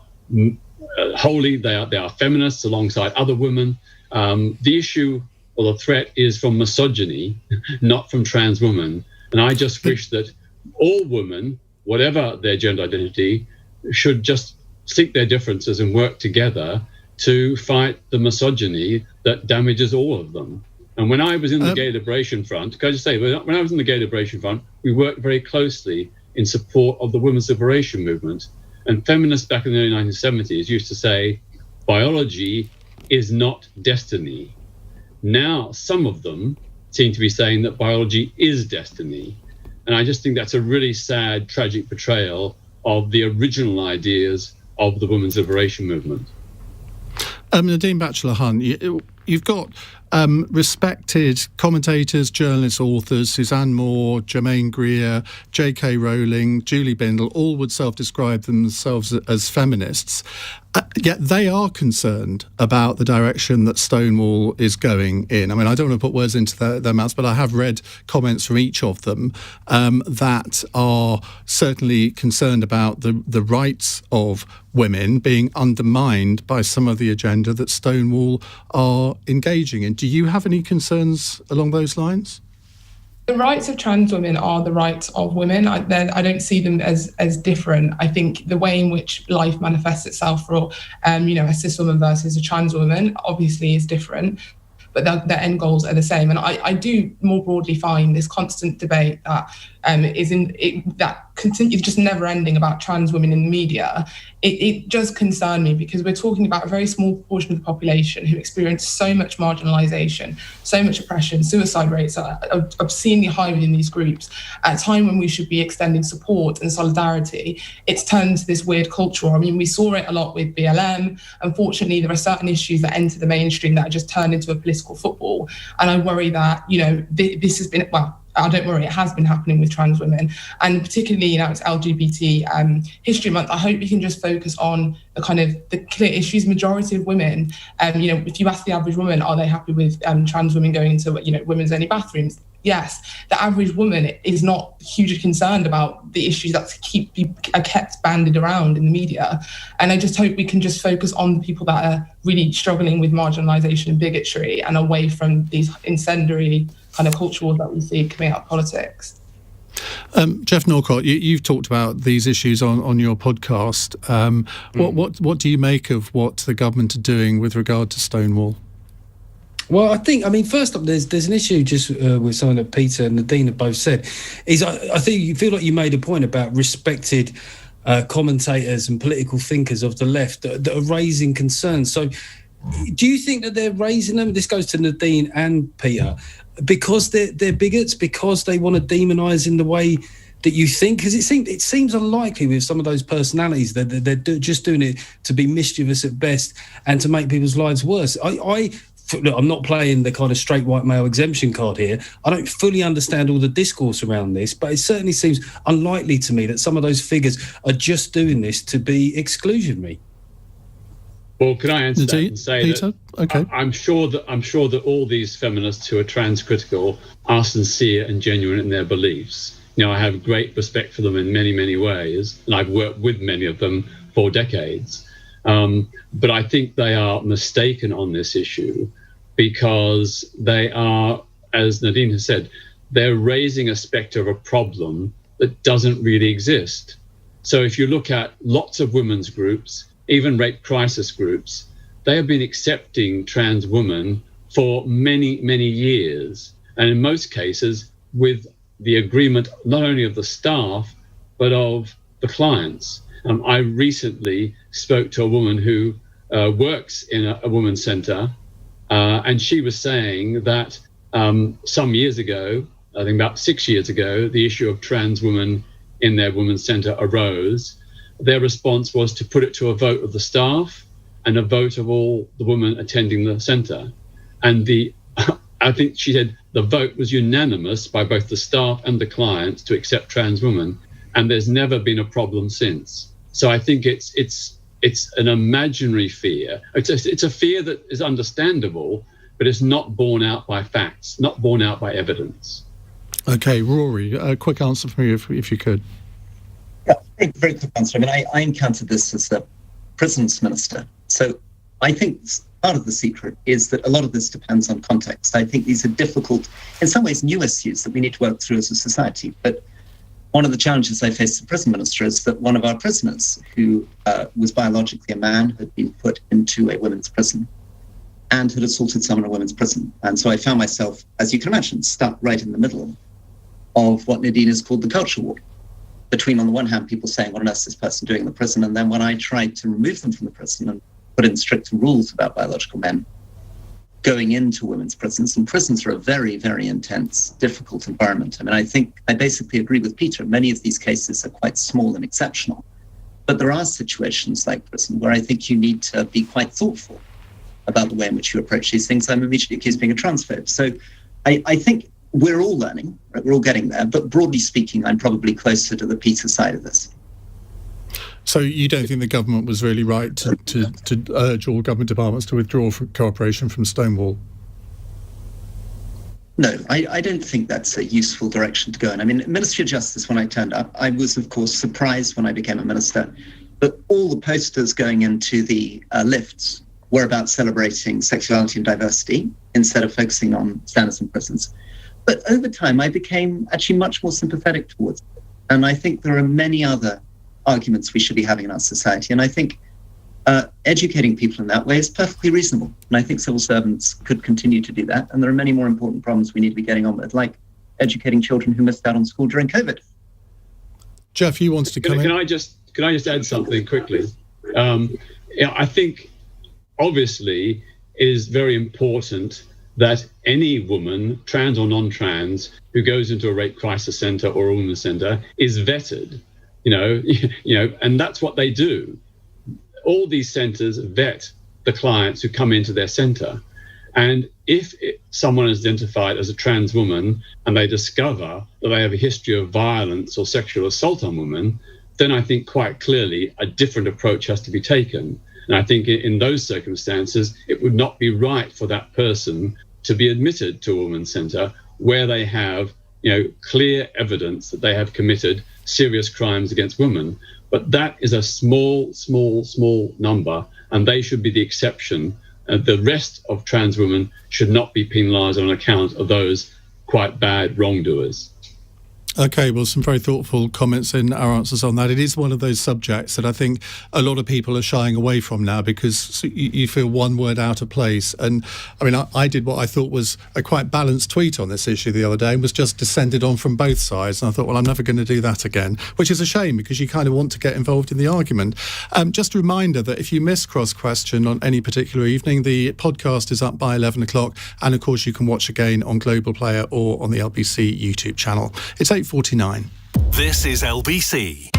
holy. They are feminists alongside other women. The issue or the threat is from misogyny, not from trans women. And I just wish that all women, whatever their gender identity, should just seek their differences and work together to fight the misogyny that damages all of them. And when I was in the Gay Liberation Front, can I just say, when I was in the Gay Liberation Front, we worked very closely in support of the women's liberation movement. And feminists back in the early 1970s used to say, biology is not destiny. Now, some of them seem to be saying that biology is destiny. And I just think that's a really sad, tragic portrayal of the original ideas of the women's liberation movement. Nadine Batchelor-Hunt, you've got respected commentators, journalists, authors, Suzanne Moore, Germaine Greer, J.K. Rowling, Julie Bindel, all would self-describe themselves as feminists. Yet they are concerned about the direction that Stonewall is going in. I mean, I don't want to put words into their mouths, but I have read comments from each of them that are certainly concerned about the rights of women being undermined by some of the agenda that Stonewall are engaging in. Do you have any concerns along those lines? The rights of trans women are the rights of women. I don't see them as different. I think the way in which life manifests itself for, a cis woman versus a trans woman obviously is different, but their end goals are the same. And I do more broadly find this constant debate that is just never ending about trans women in the media. It does concern me, because we're talking about a very small portion of the population who experience so much marginalisation, so much oppression. Suicide rates are obscenely high within these groups. At a time when we should be extending support and solidarity, it's turned into this weird culture. I mean, we saw it a lot with BLM. Unfortunately, there are certain issues that enter the mainstream that are just turned into a political football. And I worry that, this has been, I don't worry, it has been happening with trans women, and particularly now it's LGBT History Month. I hope we can just focus on the clear issues. Majority of women, if you ask the average woman, are they happy with trans women going into women's only bathrooms? Yes. The average woman is not hugely concerned about the issues that are kept bandied around in the media. And I just hope we can just focus on the people that are really struggling with marginalisation and bigotry, and away from these incendiary kind of culture wars that we see coming out of politics. Geoff Norcott, you've talked about these issues on your podcast. What do you make of what the government are doing with regard to Stonewall? Well, first up, there's an issue just with something that Peter and Nadine have both said. I think you feel like you made a point about respected commentators and political thinkers of the left that are raising concerns. So do you think that they're raising them? This goes to Nadine and Peter. Because they're bigots, because they want to demonise in the way that you think? Because it seems unlikely with some of those personalities that they're just doing it to be mischievous at best and to make people's lives worse. Look, I'm not playing the kind of straight white male exemption card here. I don't fully understand all the discourse around this, but it certainly seems unlikely to me that some of those figures are just doing this to be exclusionary. Well, can I answer that and say Peter? that okay. I'm sure that all these feminists who are transcritical are sincere and genuine in their beliefs. I have great respect for them in many, many ways, and I've worked with many of them for decades. But I think they are mistaken on this issue, because they are, as Nadine has said, they're raising a spectre of a problem that doesn't really exist. So if you look at lots of women's groups, even rape crisis groups, they have been accepting trans women for many, many years. And in most cases, with the agreement not only of the staff, but of the clients. I recently spoke to a woman who works in a women's centre, and she was saying that some years ago, I think about 6 years ago, the issue of trans women in their women's centre arose. Their response was to put it to a vote of the staff and a vote of all the women attending the centre. And I think she said the vote was unanimous by both the staff and the clients to accept trans women, and there's never been a problem since. So I think it's an imaginary fear. It's a fear that is understandable, but it's not borne out by facts, not borne out by evidence. Okay, Rory, a quick answer from you if you could. Yeah, very, very quick answer. I encountered this as the prisons minister. So I think part of the secret is that a lot of this depends on context. I think these are difficult, in some ways, new issues that we need to work through as a society. But one of the challenges I faced as prison minister is that one of our prisoners, who was biologically a man, had been put into a women's prison and had assaulted someone in a women's prison. And so I found myself, as you can imagine, stuck right in the middle of what Nadine has called the culture war, between, on the one hand, people saying, what on earth is this person doing in the prison? And then when I tried to remove them from the prison and put in stricter rules about biological men going into women's prisons, and prisons are a very, very intense, difficult environment. I think I basically agree with Peter. Many of these cases are quite small and exceptional. But there are situations like prison where I think you need to be quite thoughtful about the way in which you approach these things, I'm immediately accused of being a transphobe. So I think we're all learning, right? We're all getting there. But broadly speaking, I'm probably closer to the Peter side of this. So you don't think the government was really right to urge all government departments to withdraw from cooperation from Stonewall? No, I don't think that's a useful direction to go in. I mean, Ministry of Justice, when I turned up, I was, of course, surprised when I became a minister, but all the posters going into the lifts were about celebrating sexuality and diversity instead of focusing on standards in prisons. But over time, I became actually much more sympathetic towards it. And I think there are many other arguments we should be having in our society. And I think educating people in that way is perfectly reasonable. And I think civil servants could continue to do that. And there are many more important problems we need to be getting on with, like educating children who missed out on school during COVID. Geoff, you wanted to come in? Can I just add something quickly? I think obviously it is very important that any woman, trans or non-trans, who goes into a rape crisis centre or a women's centre is vetted, and that's what they do. All these centres vet the clients who come into their centre. And if someone is identified as a trans woman and they discover that they have a history of violence or sexual assault on women, then I think quite clearly a different approach has to be taken. And I think in those circumstances, it would not be right for that person to be admitted to a women's centre where they have, clear evidence that they have committed serious crimes against women. But that is a small number, and they should be the exception. The rest of trans women should not be penalised on account of those quite bad wrongdoers. Okay, well, some very thoughtful comments in our answers on that. It is one of those subjects that I think a lot of people are shying away from now because you feel one word out of place. And I mean, I did what I thought was a quite balanced tweet on this issue the other day and was just descended on from both sides. And I thought, well, I'm never going to do that again, which is a shame because you kind of want to get involved in the argument. Just a reminder that if you miss Cross Question on any particular evening, the podcast is up by 11 o'clock. And of course, you can watch again on Global Player or on the LBC YouTube channel. It's 8:49. This is LBC.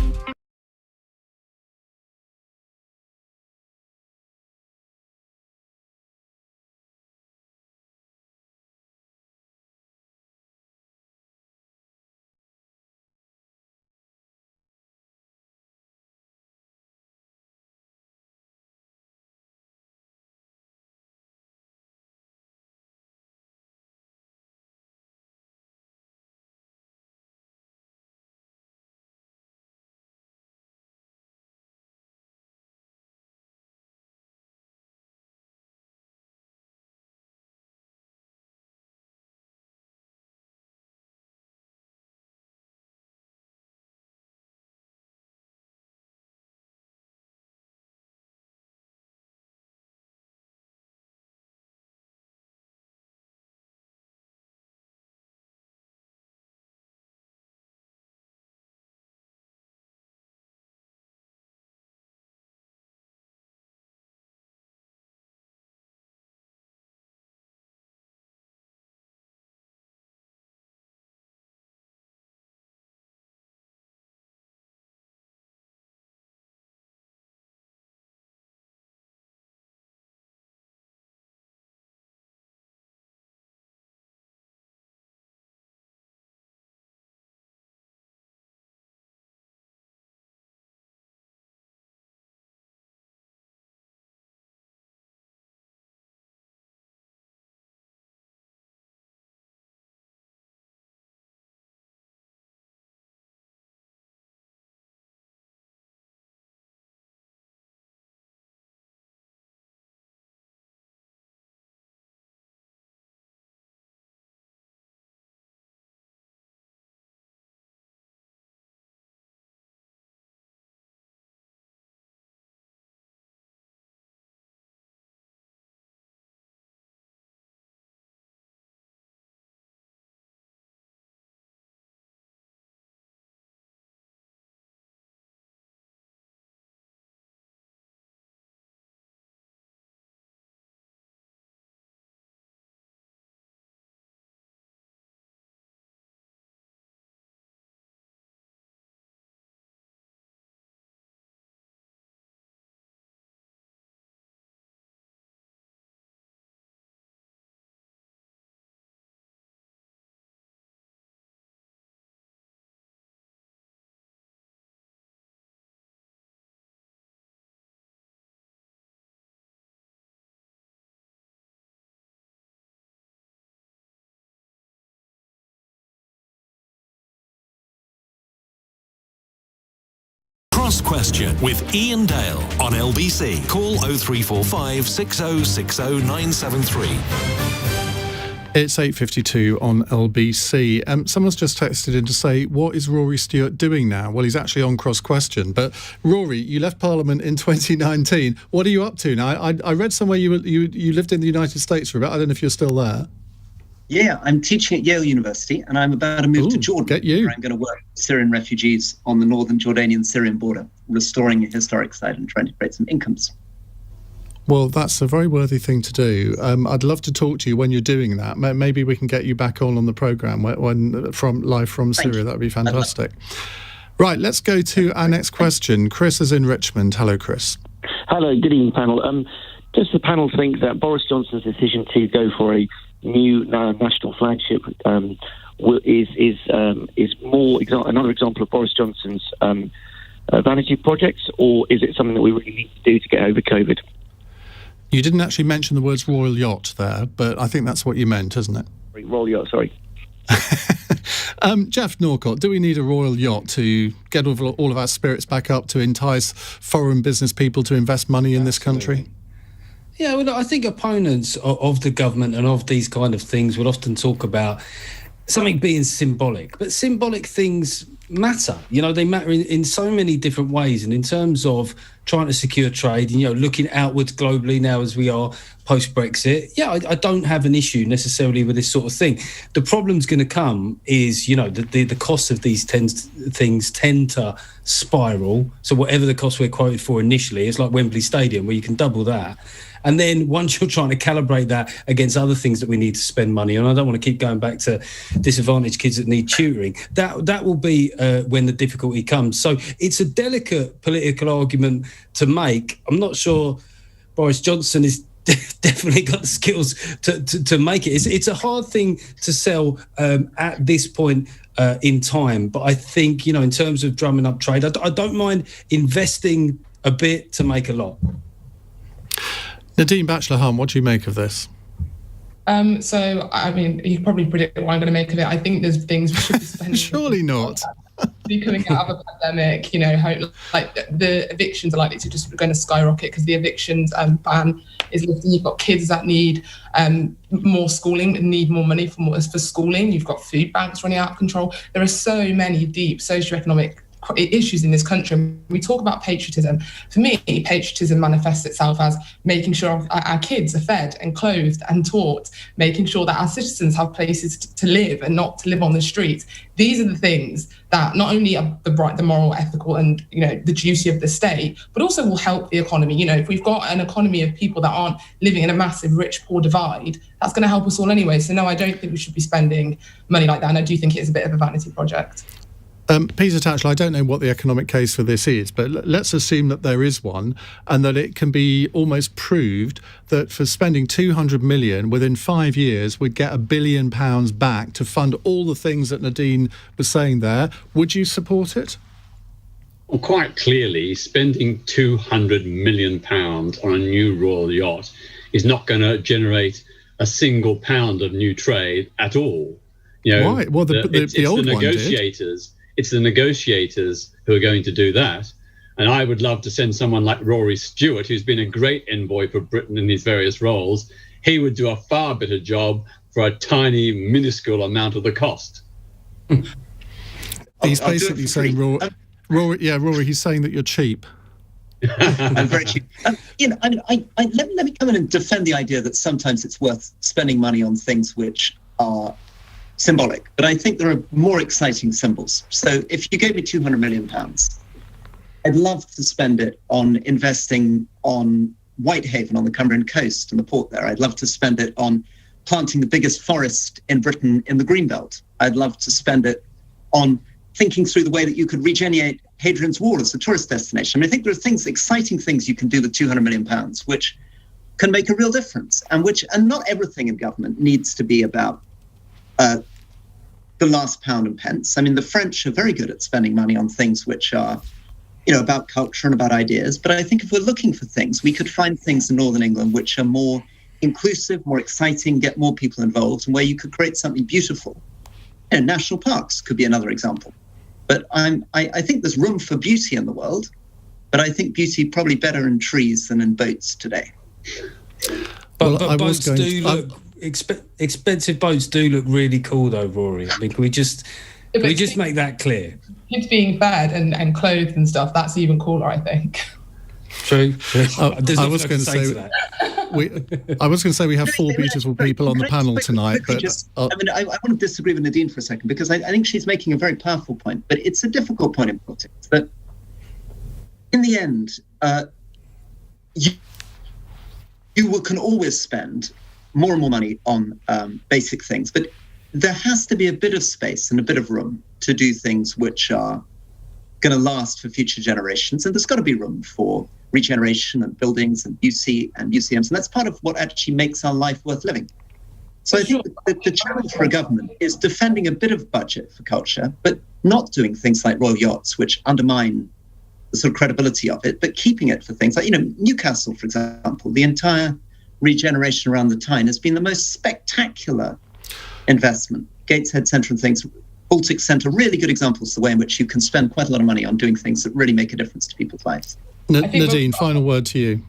Cross Question with Iain Dale on LBC. Call 0345 6060 973. It's 8:52 on LBC. Someone's just texted in to say, what is Rory Stewart doing now? Well, he's actually on Cross Question. But Rory, you left Parliament in 2019. What are you up to now? I read somewhere you lived in the United States for a bit. I don't know if you're still there. Yeah, I'm teaching at Yale University, and I'm about to move to Jordan. Get you. Where I'm going to work with Syrian refugees on the northern Jordanian-Syrian border, restoring a historic site and trying to create some incomes. Well, that's a very worthy thing to do. I'd love to talk to you when you're doing that. Maybe we can get you back on the programme live from Syria. That would be fantastic. Right, let's go to our next question. Chris is in Richmond. Hello, Chris. Hello, good evening, panel. Does the panel think that Boris Johnson's decision to go for a new national flagship is more another example of Boris Johnson's vanity projects, or is it something that we really need to do to get over COVID? You didn't actually mention the words royal yacht there, but I think that's what you meant, isn't it? Royal yacht, sorry. Geoff Norcott, do we need a royal yacht to get all of our spirits back up, to entice foreign business people to invest money in this country? Yeah, well, I think opponents of the government and of these kind of things would often talk about something being symbolic, but symbolic things matter. They matter in so many different ways, and in terms of trying to secure trade, looking outwards globally now as we are post-Brexit, I don't have an issue necessarily with this sort of thing. The problem's going to come is, the cost of these things tend to spiral. So whatever the cost we're quoted for initially, it's like Wembley Stadium where you can double that. And then once you're trying to calibrate that against other things that we need to spend money on, I don't want to keep going back to disadvantaged kids that need tutoring, that will be when the difficulty comes. So it's a delicate political argument to make. I'm not sure Boris Johnson is definitely got the skills to make it. It's a hard thing to sell at this point in time. But I think, in terms of drumming up trade, I don't mind investing a bit to make a lot. Nadine Batchelor-Hunt, what do you make of this? So, I mean, you can probably predict what I'm going to make of it. I think there's things we should be spending. Surely not. Be coming out of a pandemic, the evictions are likely to just going to skyrocket because the evictions ban is lifting. You've got kids that need more schooling, need more money for schooling. You've got food banks running out of control. There are so many deep socioeconomic issues in this country. We talk about patriotism. For me, patriotism manifests itself as making sure our kids are fed and clothed and taught, making sure that our citizens have places to live and not to live on the streets. These are the things that not only are the moral, ethical, and the duty of the state, but also will help the economy. If we've got an economy of people that aren't living in a massive rich-poor divide, that's going to help us all anyway. So no, I don't think we should be spending money like that, and I do think it is a bit of a vanity project. Peter Tatchell, I don't know what the economic case for this is, but let's assume that there is one, and that it can be almost proved that for spending 200 million within 5 years, we'd get £1 billion back to fund all the things that Nadine was saying there. Would you support it? Well, quite clearly, spending £200 million on a new royal yacht is not going to generate a single pound of new trade at all. Why? Well, the old one did. It's the negotiators who are going to do that. And I would love to send someone like Rory Stewart, who's been a great envoy for Britain in these various roles. He would do a far better job for a tiny, minuscule amount of the cost. He's basically saying, Rory, he's saying that you're cheap. I'm very cheap. Let me come in and defend the idea that sometimes it's worth spending money on things which are symbolic, but I think there are more exciting symbols. So if you gave me £200 million, I'd love to spend it on investing on Whitehaven on the Cumbrian coast and the port there. I'd love to spend it on planting the biggest forest in Britain in the Greenbelt. I'd love to spend it on thinking through the way that you could regenerate Hadrian's Wall as a tourist destination. I think there are exciting things you can do with £200 million, which can make a real difference, and not everything in government needs to be about the last pound and pence. I mean, the French are very good at spending money on things which are, about culture and about ideas. But I think if we're looking for things, we could find things in Northern England which are more inclusive, more exciting, get more people involved, and where you could create something beautiful. National parks could be another example. But I think there's room for beauty in the world, But I think beauty probably better in trees than in boats today. But boats do look expensive. Boats do look really cool, though, Rory. I mean, can we just make that clear? Kids being fed and clothed and stuff, that's even cooler, I think. True. I was going to say we have four beautiful people on the panel tonight. But I want to disagree with Nadine for a second, because I think she's making a very powerful point, but it's a difficult point in politics. That in the end, you can always spend more and more money on basic things, but there has to be a bit of space and a bit of room to do things which are going to last for future generations. And there's got to be room for regeneration and buildings and beauty and museums. And that's part of what actually makes our life worth living. So I think the challenge for a government is defending a bit of budget for culture, but not doing things like royal yachts, which undermine the sort of credibility of it, but keeping it for things like, Newcastle, for example. The entire regeneration around the Tyne has been the most spectacular investment. Gateshead Centre and things, Baltic Centre, really good examples of the way in which you can spend quite a lot of money on doing things that really make a difference to people's lives. Nadine, final word to you.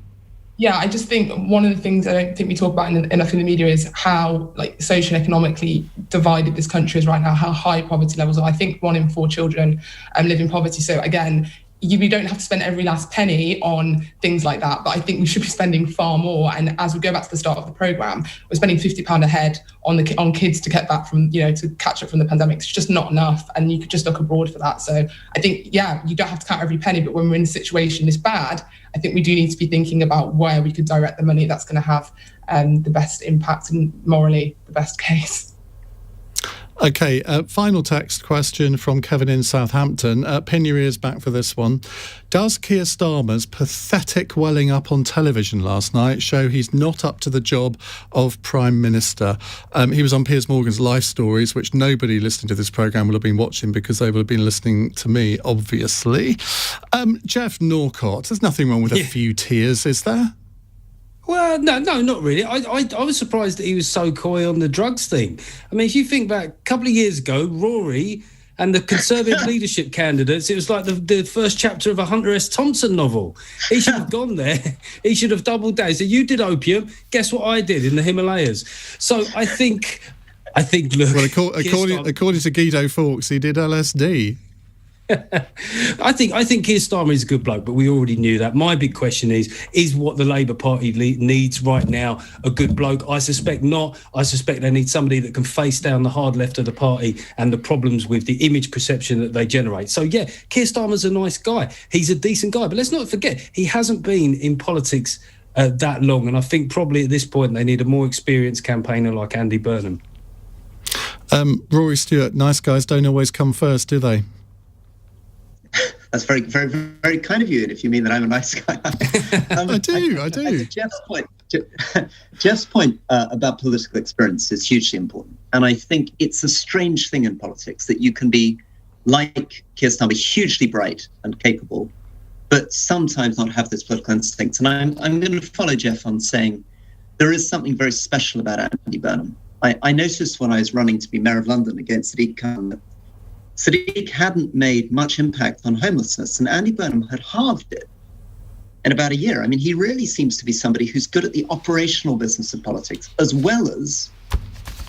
Yeah, I just think one of the things I don't think we talk about enough in the media is how socially and economically divided this country is right now, how high poverty levels are. I think 1 in 4 children live in poverty. So again, we don't have to spend every last penny on things like that, but I think we should be spending far more. And as we go back to the start of the programme, we're spending £50 a head on kids to get back from, to catch up from the pandemic. It's just not enough, and you could just look abroad for that. So I think, you don't have to count every penny, but when we're in a situation this bad, I think we do need to be thinking about where we could direct the money that's going to have the best impact and morally the best case. Okay, final text question from Kevin in Southampton. Pin your ears back for this one. Does Keir Starmer's pathetic welling up on television last night show he's not up to the job of Prime Minister? He was on Piers Morgan's Life Stories, which nobody listening to this programme will have been watching because they will have been listening to me, obviously. Geoff Norcott, there's nothing wrong with a few tears, is there? Well, no, not really. I was surprised that he was so coy on the drugs thing. I mean, if you think back a couple of years ago, Rory and the Conservative leadership candidates, it was like the first chapter of a Hunter S. Thompson novel. He should have gone there. He should have doubled down. So you did opium. Guess what I did in the Himalayas? So I think. Look. Well, according to Guido Fawkes, he did LSD. I think Keir Starmer is a good bloke, but we already knew that. My big question is what the Labour Party needs right now a good bloke? I suspect not. I suspect they need somebody that can face down the hard left of the party and the problems with the image perception that they generate. So, yeah, Keir Starmer's a nice guy. He's a decent guy. But let's not forget, he hasn't been in politics that long. And I think probably at this point they need a more experienced campaigner like Andy Burnham. Rory Stewart, nice guys don't always come first, do they? That's very, very, very kind of you, and if you mean that I'm a nice guy. I do. I think Geoff's point about political experience is hugely important. And I think it's a strange thing in politics that you can be, like Keir Starmer, hugely bright and capable, but sometimes not have this political instinct. And I'm going to follow Geoff on saying there is something very special about Andy Burnham. I noticed when I was running to be Mayor of London against Sadiq Khan that Sadiq hadn't made much impact on homelessness, and Andy Burnham had halved it in about a year. I mean, he really seems to be somebody who's good at the operational business of politics, as well as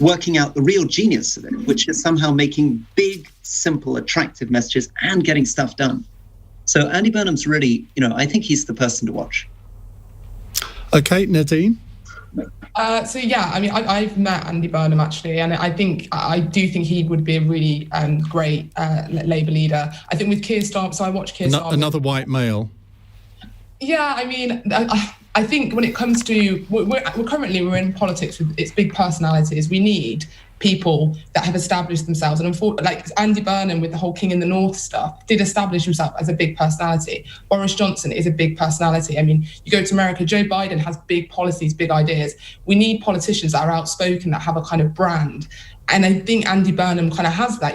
working out the real genius of it, which is somehow making big, simple, attractive messages and getting stuff done. So Andy Burnham's really, I think he's the person to watch. Okay, Nadine? I've met Andy Burnham actually, and I do think he would be a really great Labour leader. I think with Keir Starmer, so I watch Keir Starmer. Another white male. Yeah, I mean, I think when it comes to we're in politics with its big personalities. We need people that have established themselves, and like Andy Burnham with the whole King in the North stuff did establish himself as a big personality. Boris Johnson is a big personality. I mean, you go to America, Joe Biden has big policies, big ideas. We need politicians that are outspoken, that have a kind of brand, and I think Andy Burnham kind of has that,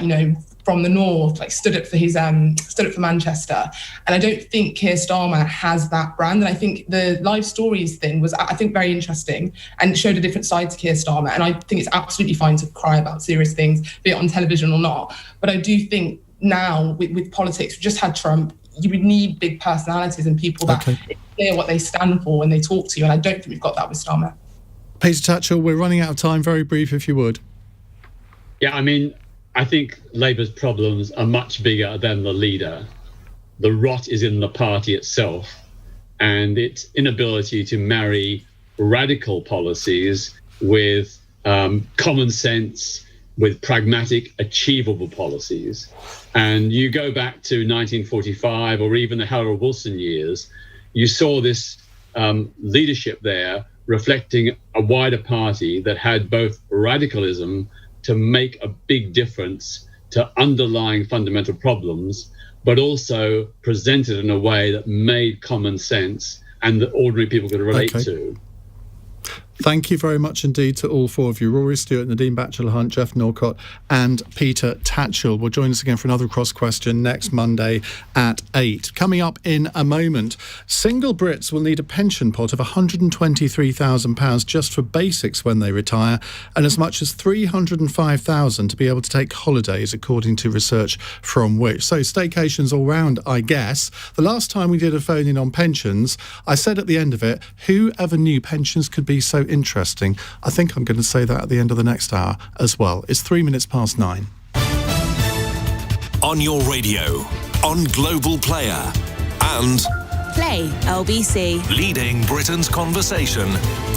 from the north, like stood up for Manchester. And I don't think Keir Starmer has that brand. And I think the Live Stories thing was, I think, very interesting and showed a different side to Keir Starmer. And I think it's absolutely fine to cry about serious things, be it on television or not. But I do think now with politics, we just had Trump. you would need big personalities and people that it's clear what they stand for when they talk to you. And I don't think we've got that with Starmer. Peter Tatchell, we're running out of time. Very brief, if you would. Yeah, I mean, I think Labour's problems are much bigger than the leader. The rot is in the party itself and its inability to marry radical policies with common sense, with pragmatic, achievable policies. And you go back to 1945 or even the Harold Wilson years, you saw this leadership there reflecting a wider party that had both radicalism to make a big difference to underlying fundamental problems, but also presented in a way that made common sense and that ordinary people could relate to. Thank you very much indeed to all four of you. Rory Stewart, Nadine Batchelor-Hunt, Geoff Norcott and Peter Tatchell will join us again for another Cross Question next Monday at 8. Coming up in a moment, single Brits will need a pension pot of £123,000 just for basics when they retire, and as much as £305,000 to be able to take holidays, according to research from Which. So staycations all round, I guess. The last time we did a phone-in on pensions, I said at the end of it, who ever knew pensions could be so interesting? I think I'm going to say that at the end of the next hour as well. It's 9:03. On your radio, on Global Player, and Play LBC. leading Britain's conversation.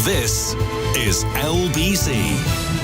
This is LBC.